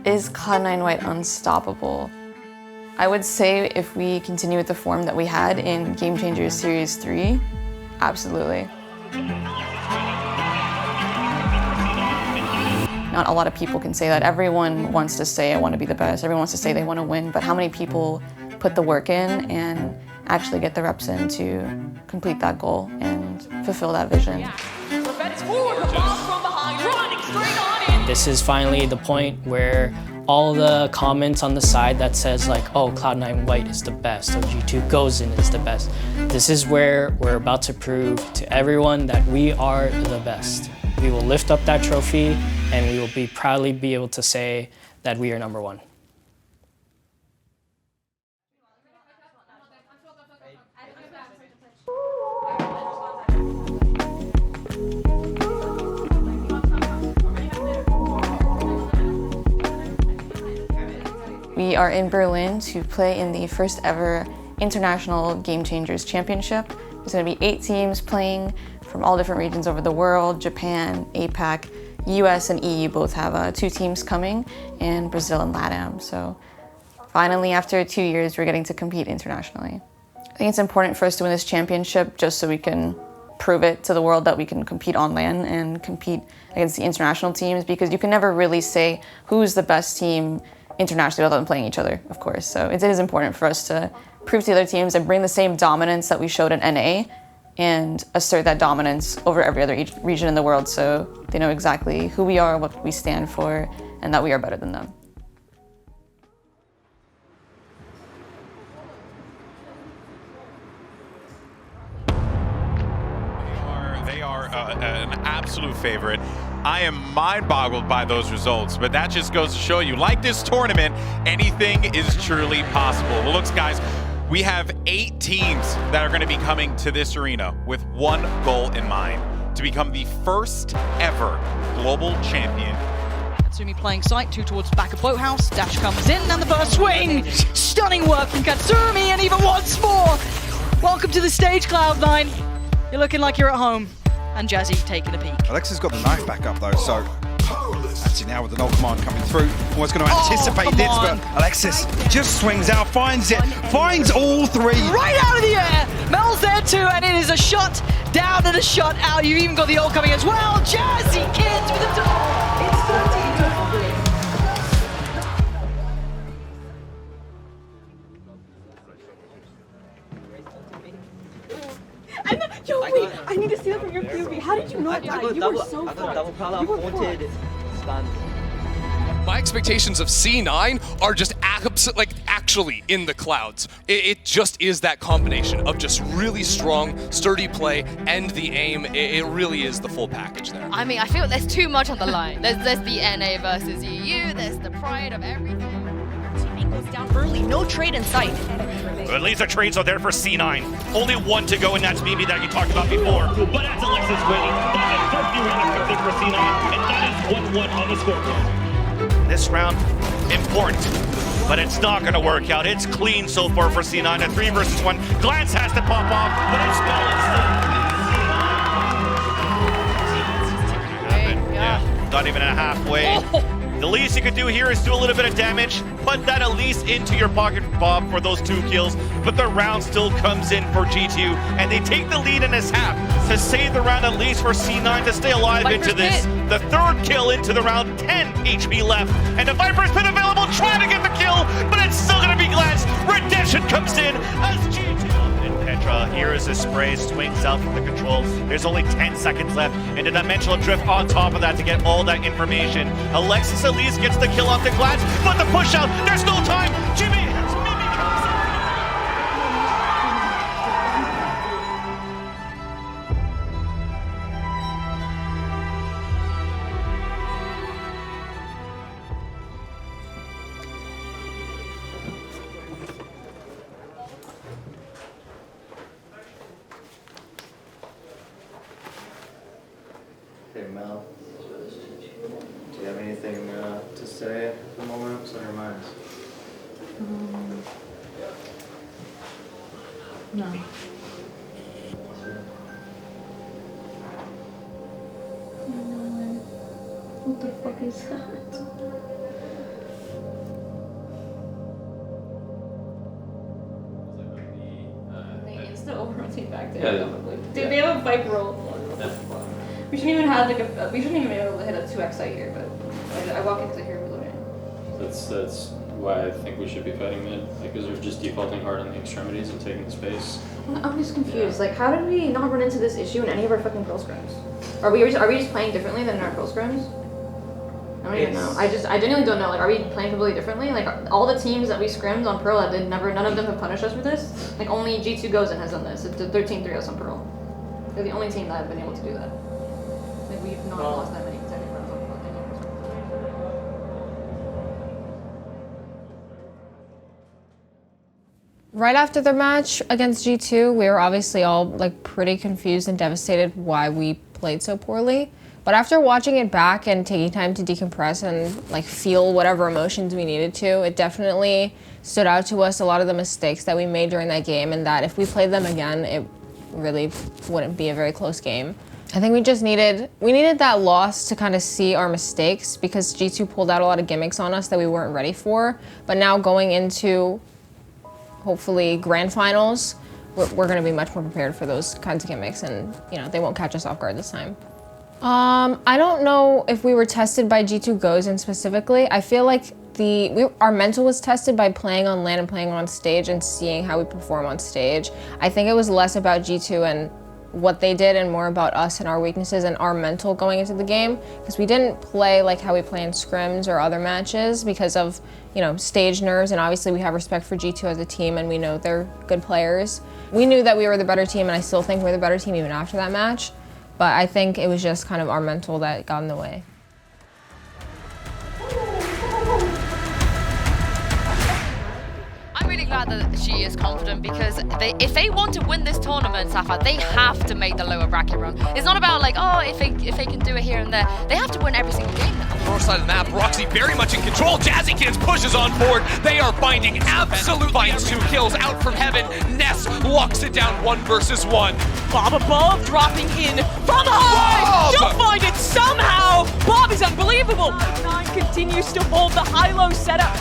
Is Cloud9 White unstoppable? I would say if we continue with the form that we had in Game Changers Series 3, absolutely. Not a lot of people can say that. Everyone wants to say, I want to be the best. Everyone wants to say they want to win, but how many people put the work in and actually get the reps in to complete that goal and fulfill that vision? This is finally the point where all the comments on the side that says like, oh, Cloud9 White is the best, or G2 goes in is the best. This is where we're about to prove to everyone that we are the best. We will lift up that trophy and we will proudly be able to say that we are #1. We are in Berlin to play in the first ever International Game Changers Championship. There's going to be 8 teams playing from all different regions over the world. Japan, APAC, US and EU both have 2 teams coming, and Brazil and LATAM. So finally, after 2 years, we're getting to compete internationally. I think it's important for us to win this championship just so we can prove it to the world that we can compete on LAN and compete against the international teams, because you can never really say who's the best team internationally without them playing each other, of course. So it is important for us to prove to the other teams and bring the same dominance that we showed in NA and assert that dominance over every other region in the world, so they know exactly who we are, what we stand for, and that we are better than them. They are an absolute favorite. I am mind-boggled by those results, but that just goes to show you, like this tournament, anything is truly possible. Well, looks, guys, we have 8 teams that are going to be coming to this arena with one goal in mind: to become the first ever global champion. Katsumi playing site, 2 towards the back of Boathouse. Dash comes in, and the first swing! Stunning work from Katsumi, and even once more! Welcome to the stage, Cloud9. You're looking like you're at home. And Jazzy taking a peek. Alexis got the knife back up though, so actually now with the null command coming through, almost going to anticipate this, but Alexis just swings out, finds it, finds all 3. Right out of the air! Mel's there too, and it is a shot down and a shot out. You've even got the ult coming as well. Jazzy Kids with a double. It's 13 to 5. Yo, wait, I need to see that from your POV. How did you not die? You were so far. You were haunted. My expectations of C9 are just actually in the clouds. It just is that combination of just really strong, sturdy play and the aim. It really is the full package there. I mean, I feel there's too much on the line. There's the NA versus EU, there's the pride of everything. Teammate goes down early, no trade in sight. At least the trades are there for C9. Only 1 to go, and that's Mimi that you talked about before. But that's Alexis winning. That is 30 rounds for C9, and that is 1-1 on the scoreboard. This round, important, but it's not going to work out. It's clean so far for C9. A 3 versus 1. Glance has to pop off, but it's still. Yeah, not even a halfway. The least you could do here is do a little bit of damage, put that at least into your pocket, Bob, for those 2 kills, but the round still comes in for G2, and they take the lead in this half to save the round at least for C9 to stay alive into this. The 3rd kill into the round, 10 HP left, and the Viper's been available trying to get the kill, but it's still going to be Glance. Redemption comes in as G2. Petra, here is a spray, swings out from the controls. There's only 10 seconds left, and a dimensional drift on top of that to get all that information. Alexis at least gets the kill off the Glance, but the push out, there's no time. Jimmy Hey Mel, do you have anything to say at the moment? What's on your minds? No. What the fuck is that? expected. Yeah. Dude, they have a Viper roll. We shouldn't even have we shouldn't even be able to hit a 2x site here, but I walk into here reloading. That's why I think we should be fighting mid, because they're just defaulting hard on the extremities and taking the space. I'm just confused. Like, how did we not run into this issue in any of our fucking Pearl scrims? Are we just playing differently than in our Pearl scrims? I don't even know. I genuinely don't know. Like, are we playing completely differently? Like, all the teams that we scrimmed on Pearl, none of them have punished us for this. Like, only G2 Gozen has done this. It's 13-3 us on Pearl. They're the only team that have been able to do that. Like, we've not lost that many consecutive rounds on Pearl. Right after the match against G2, we were obviously all like pretty confused and devastated why we played so poorly. But after watching it back and taking time to decompress and like feel whatever emotions we needed to, it definitely stood out to us a lot of the mistakes that we made during that game, and that if we played them again, it really wouldn't be a very close game. I think we needed that loss to kind of see our mistakes, because G2 pulled out a lot of gimmicks on us that we weren't ready for. But now going into hopefully grand finals, we're going to be much more prepared for those kinds of gimmicks, and they won't catch us off guard this time. I don't know if we were tested by G2 Gozen specifically. I feel like our mental was tested by playing on LAN and playing on stage and seeing how we perform on stage. I think it was less about G2 and what they did and more about us and our weaknesses and our mental going into the game, because we didn't play like how we play in scrims or other matches because of stage nerves, and obviously we have respect for G2 as a team and we know they're good players. We knew that we were the better team, and I still think we're the better team even after that match, but I think it was just kind of our mental that got in the way. I'm really glad that she is confident, because if they want to win this tournament, Sapphire, they have to make the lower bracket run. It's not about like, oh, if they can do it here and there. They have to win every single game now. North side of the map, Roxy very much in control. Jazzy Kids pushes on board. They are finding absolutely finds 2 kills out from heaven. Ness locks it down 1 versus 1. Bob above, dropping in from high. She'll find it somehow. Bob is unbelievable. Cloud9 continues to hold the high-low setup.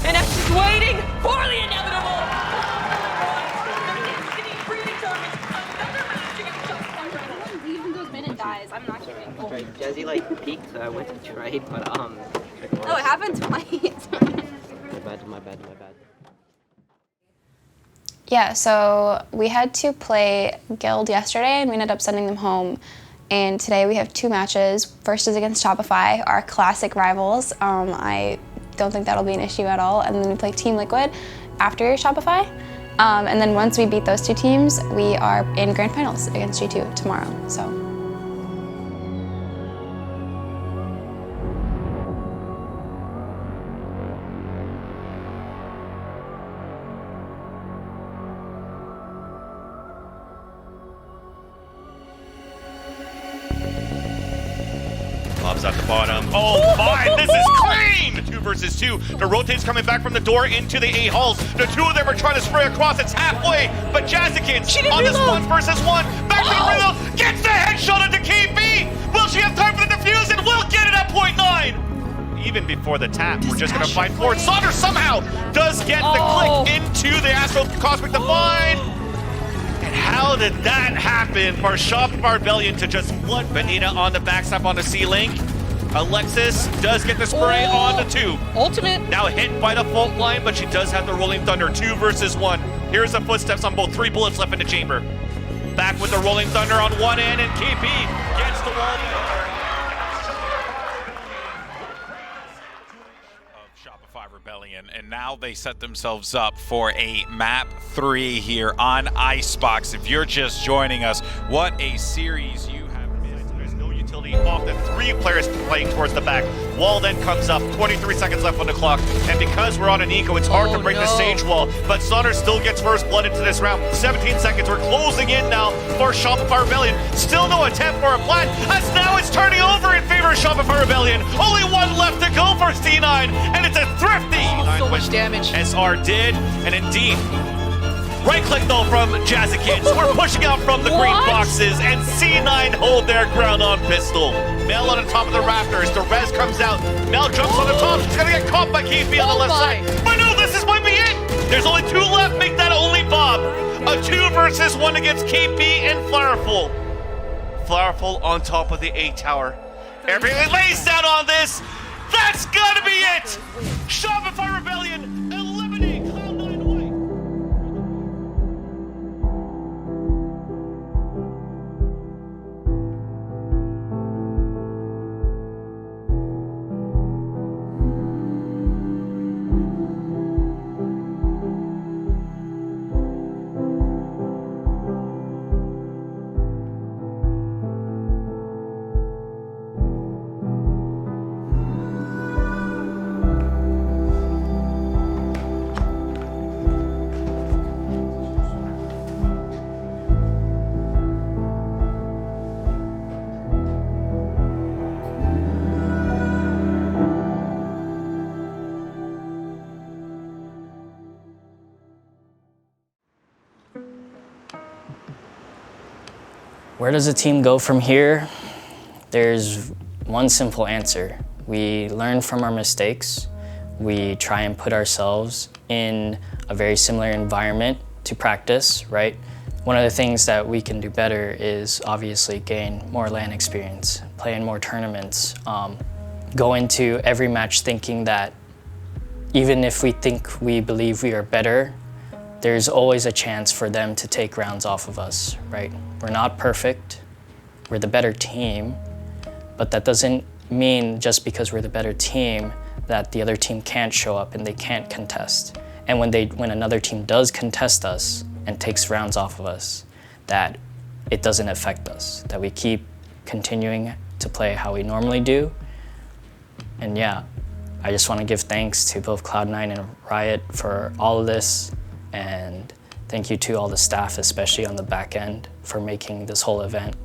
And X is waiting for the inevitable. Even goes mid and dies. I'm not kidding. Jazzy like peeked, so I went to try, but No, it happened twice. My bad. Yeah, so we had to play Guild yesterday and we ended up sending them home. And today we have 2 matches. First is against Shopify, our classic rivals. I don't think that'll be an issue at all. And then we play Team Liquid after Shopify. And then once we beat those 2 teams, we are in grand finals against G2 tomorrow. So. Bob's at the bottom. Oh my, this is clean! 2 versus 2. The rotate's coming back from the door into the A halls. The 2 of them are trying to spray across. It's halfway, but Jazzykins on this 1 versus 1. Back to reload, gets the headshot into KB. Will she have time for the defuse? And will get it at .9. Even before the tap, we're just gonna fight for it. Sauter somehow does get the click into the Astro Cosmic Divine. And how did that happen for Shopify Rebellion to just one Benita on the backstab on the C-Link? Alexis does get the spray on the 2. Ultimate. Now hit by the fault line, but she does have the Rolling Thunder. 2 versus 1. Here's the footsteps on both. 3 bullets left in the chamber. Back with the Rolling Thunder on one end, and KP gets the wall. Shopify Rebellion, and now they set themselves up for a map 3 here on Icebox. If you're just joining us, what a series you have. There's no utility off the 3 players playing towards the back. Wall then comes up, 23 seconds left on the clock, and because we're on an eco, it's hard to break the stage wall, but Sauter still gets first blood into this round. 17 seconds, we're closing in now for Shopify Rebellion. Still no attempt for a plant, as now it's turning over in favor of Shopify Rebellion. Only 1 left to go for C9, and it's a thrifty. So much damage. SR did, and indeed, right click though from Jazzykins. We're pushing out from the green boxes, and C9 hold their ground on pistol. Mel on the top of the rafters. The res comes out. Mel jumps on the top. She's gonna get caught by KP on the left side. But no, this might be it. There's only 2 left. Make that only Bob. A 2 versus 1 against KP and Flowerful. Flowerful on top of the A tower. Everything lays down on this. That's gotta be it! Shopify Rebellion eliminate Cloud9 White. Where does a team go from here? There's one simple answer. We learn from our mistakes. We try and put ourselves in a very similar environment to practice, right? One of the things that we can do better is obviously gain more LAN experience, play in more tournaments, go into every match thinking that even if we think we believe we are better, there's always a chance for them to take rounds off of us, right? We're not perfect, we're the better team, but that doesn't mean just because we're the better team that the other team can't show up and they can't contest. And when another team does contest us and takes rounds off of us, that it doesn't affect us, that we keep continuing to play how we normally do. And yeah, I just want to give thanks to both Cloud9 and Riot for all of this. And thank you to all the staff, especially on the back end, for making this whole event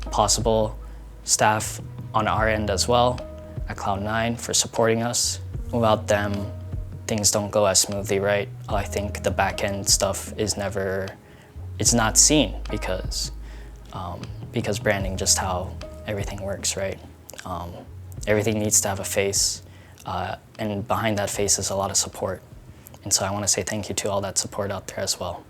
possible. Staff on our end as well, at Cloud9, for supporting us. Without them, things don't go as smoothly, right? I think the back end stuff is it's not seen because branding, just how everything works, right? Everything needs to have a face, and behind that face is a lot of support. And so I want to say thank you to all that support out there as well.